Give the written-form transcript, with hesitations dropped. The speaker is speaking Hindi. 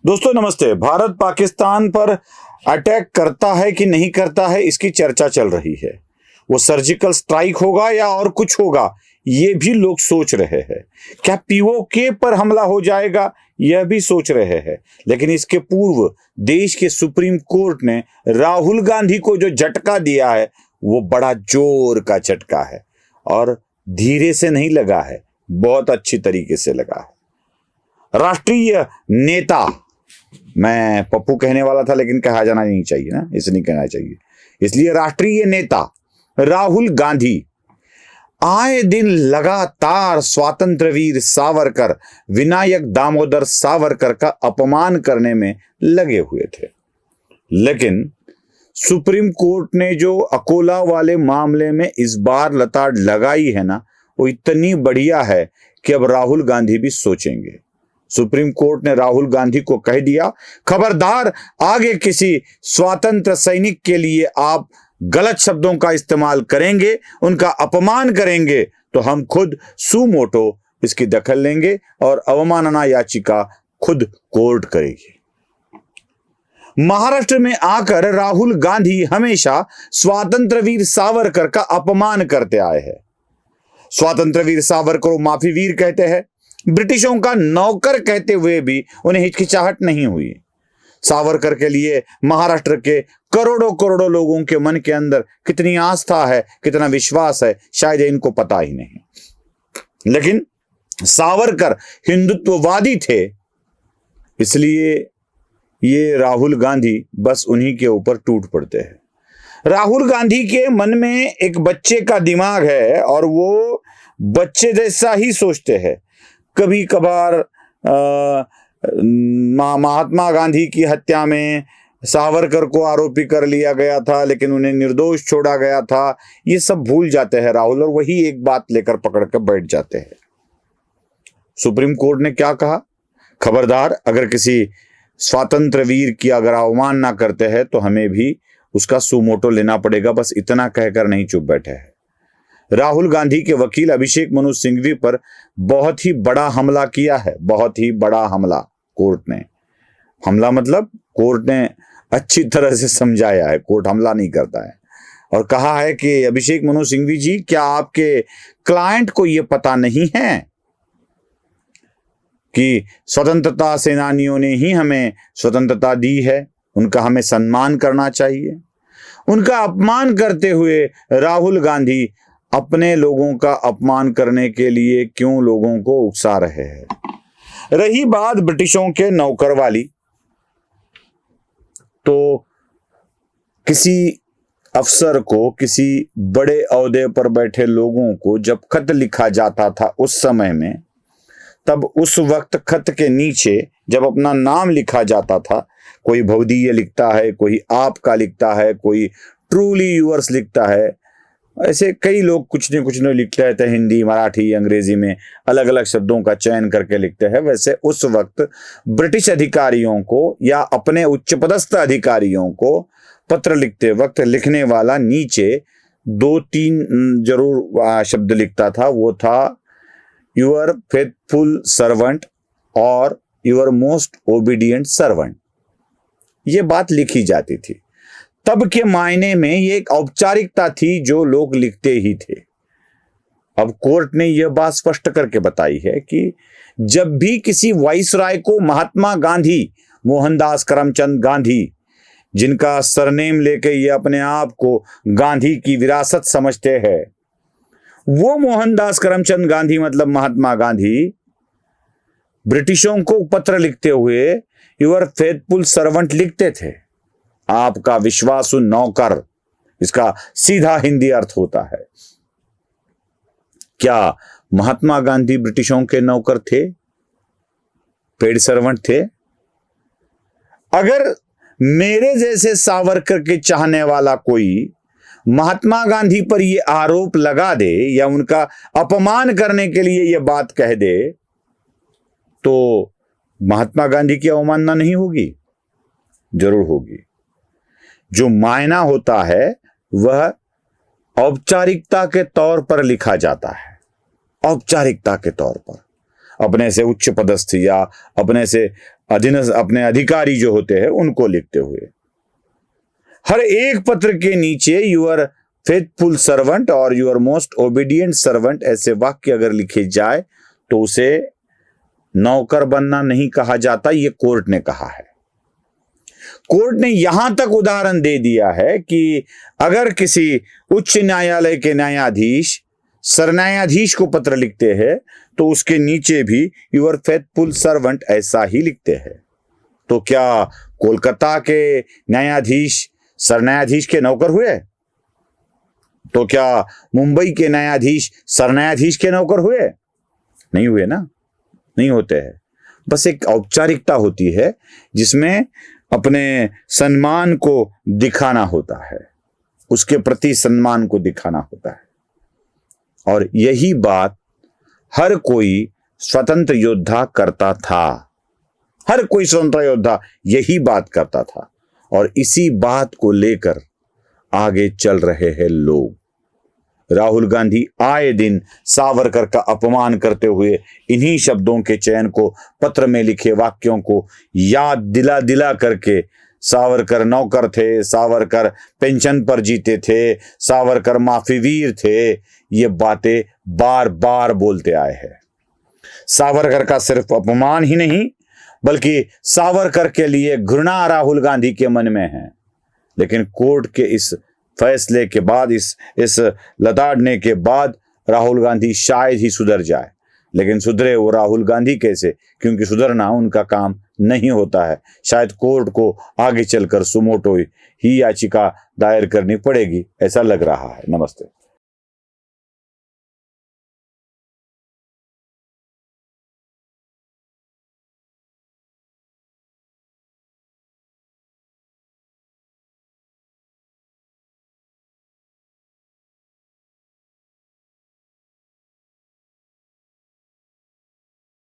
दोस्तों नमस्ते। भारत पाकिस्तान पर अटैक करता है कि नहीं करता है, इसकी चर्चा चल रही है। वो सर्जिकल स्ट्राइक होगा या और कुछ होगा, ये भी लोग सोच रहे हैं। क्या पीओके पर हमला हो जाएगा, यह भी सोच रहे हैं। लेकिन इसके पूर्व देश के सुप्रीम कोर्ट ने राहुल गांधी को जो झटका दिया है, वो बड़ा जोर का झटका है और धीरे से नहीं लगा है, बहुत अच्छी तरीके से लगा है। राष्ट्रीय नेता, मैं पप्पू कहने वाला था लेकिन कहा जाना नहीं चाहिए ना, इसे नहीं कहना चाहिए, इसलिए राष्ट्रीय नेता राहुल गांधी आए दिन लगातार स्वातंत्र्य वीर सावरकर, विनायक दामोदर सावरकर का अपमान करने में लगे हुए थे। लेकिन सुप्रीम कोर्ट ने जो अकोला वाले मामले में इस बार लताड़ लगाई है ना, वो इतनी बढ़िया है कि अब राहुल गांधी भी सोचेंगे। सुप्रीम कोर्ट ने राहुल गांधी को कह दिया, खबरदार, आगे किसी स्वतंत्र सैनिक के लिए आप गलत शब्दों का इस्तेमाल करेंगे, उनका अपमान करेंगे, तो हम खुद सुमोटो इसकी दखल लेंगे और अवमानना याचिका खुद कोर्ट करेगी। महाराष्ट्र में आकर राहुल गांधी हमेशा स्वातंत्र्य वीर सावरकर का अपमान करते आए हैं। स्वातंत्र्य वीर सावरकर को माफी वीर कहते हैं। ब्रिटिशों का नौकर कहते हुए भी उन्हें हिचकिचाहट नहीं हुई। सावरकर के लिए महाराष्ट्र के करोड़ों करोड़ों लोगों के मन के अंदर कितनी आस्था है, कितना विश्वास है, शायद इनको पता ही नहीं। लेकिन सावरकर हिंदुत्ववादी थे, इसलिए ये राहुल गांधी बस उन्हीं के ऊपर टूट पड़ते हैं। राहुल गांधी के मन में एक बच्चे का दिमाग है और वो बच्चे जैसा ही सोचते हैं। कभी कभार महात्मा गांधी की हत्या में सावरकर को आरोपी कर लिया गया था, लेकिन उन्हें निर्दोष छोड़ा गया था। ये सब भूल जाते हैं राहुल, और वही एक बात लेकर पकड़ कर बैठ जाते हैं। सुप्रीम कोर्ट ने क्या कहा, खबरदार, अगर किसी स्वातंत्र्य वीर की अगर अवमानना करते हैं तो हमें भी उसका सुमोटो लेना पड़ेगा। बस इतना कहकर नहीं चुप बैठे हैं। राहुल गांधी के वकील अभिषेक मनु सिंघवी पर बहुत ही बड़ा हमला किया है, बहुत ही बड़ा हमला। कोर्ट ने हमला मतलब कोर्ट ने अच्छी तरह से समझाया है, कोर्ट हमला नहीं करता है, और कहा है कि अभिषेक मनु सिंघवी जी, क्या आपके क्लाइंट को यह पता नहीं है कि स्वतंत्रता सेनानियों ने ही हमें स्वतंत्रता दी है, उनका हमें सम्मान करना चाहिए। उनका अपमान करते हुए राहुल गांधी अपने लोगों का अपमान करने के लिए क्यों लोगों को उकसा रहे हैं। रही बात ब्रिटिशों के नौकर वाली, तो किसी अफसर को, किसी बड़े ओहदे पर बैठे लोगों को जब खत लिखा जाता था उस समय में, तब उस वक्त खत के नीचे जब अपना नाम लिखा जाता था, कोई भवदीय लिखता है, कोई आपका लिखता है, कोई ट्रूली यूअर्स लिखता है, ऐसे कई लोग कुछ न लिख लेते हैं। हिंदी, मराठी, अंग्रेजी में अलग अलग शब्दों का चयन करके लिखते हैं। वैसे उस वक्त ब्रिटिश अधिकारियों को या अपने उच्च पदस्थ अधिकारियों को पत्र लिखते वक्त लिखने वाला नीचे 2-3 जरूर शब्द लिखता था। वो था योर फेथफुल सर्वेंट और योर मोस्ट ओबीडियंट सर्वेंट। ये बात लिखी जाती थी। तब के मायने में ये एक औपचारिकता थी जो लोग लिखते ही थे। अब कोर्ट ने यह बात स्पष्ट करके बताई है कि जब भी किसी वाइसराय को महात्मा गांधी, मोहनदास करमचंद गांधी, जिनका सरनेम लेके ये अपने आप को गांधी की विरासत समझते हैं, वो मोहनदास करमचंद गांधी मतलब महात्मा गांधी ब्रिटिशों को पत्र लिखते हुए योर फेथफुल सर्वेंट लिखते थे, आपका विश्वासु नौकर। इसका सीधा हिंदी अर्थ होता है। क्या महात्मा गांधी ब्रिटिशों के नौकर थे, पेड सर्वेंट थे? अगर मेरे जैसे सावरकर के चाहने वाला कोई महात्मा गांधी पर यह आरोप लगा दे या उनका अपमान करने के लिए यह बात कह दे, तो महात्मा गांधी की अवमानना नहीं होगी? जरूर होगी। जो मायना होता है वह औपचारिकता के तौर पर लिखा जाता है। औपचारिकता के तौर पर अपने से उच्च पदस्थ या अपने से अधीनस्थ अपने अधिकारी जो होते हैं उनको लिखते हुए। हर एक पत्र के नीचे यूर फेथफुल सर्वेंट और यूर मोस्ट ओबीडियंट सर्वेंट ऐसे वाक्य अगर लिखे जाए तो उसे नौकर बनना नहीं कहा जाता, ये कोर्ट ने कहा है। कोर्ट ने यहां तक उदाहरण दे दिया है कि अगर किसी उच्च न्यायालय के न्यायाधीश सरन्यायाधीश को पत्र लिखते हैं तो उसके नीचे भी यूर फेथफुल सर्वेंट ऐसा ही लिखते हैं। तो क्या कोलकाता के न्यायाधीश सरन्यायाधीश के नौकर हुए? तो क्या मुंबई के न्यायाधीश सरन्यायाधीश के नौकर हुए? नहीं हुए ना, नहीं होते हैं। बस एक औपचारिकता होती है जिसमें अपने सम्मान को दिखाना होता है, उसके प्रति सम्मान को दिखाना होता है। और यही बात हर कोई स्वतंत्र योद्धा करता था, हर कोई स्वतंत्र योद्धा यही बात करता था। और इसी बात को लेकर आगे चल रहे हैं लोग। राहुल गांधी आए दिन सावरकर का अपमान करते हुए इन्हीं शब्दों के चयन को, पत्र में लिखे वाक्यों को याद दिला दिला करके, सावरकर नौकर थे, सावरकर पेंशन पर जीते थे, सावरकर माफीवीर थे, ये बातें बार बार बोलते आए हैं। सावरकर का सिर्फ अपमान ही नहीं बल्कि सावरकर के लिए घृणा राहुल गांधी के मन में है। लेकिन कोर्ट के इस फैसले के बाद, इस लताड़ने के बाद राहुल गांधी शायद ही सुधर जाए। लेकिन सुधरे वो राहुल गांधी कैसे, क्योंकि सुधरना उनका काम नहीं होता है। शायद कोर्ट को आगे चलकर सुमोटो ही याचिका दायर करनी पड़ेगी, ऐसा लग रहा है। नमस्ते।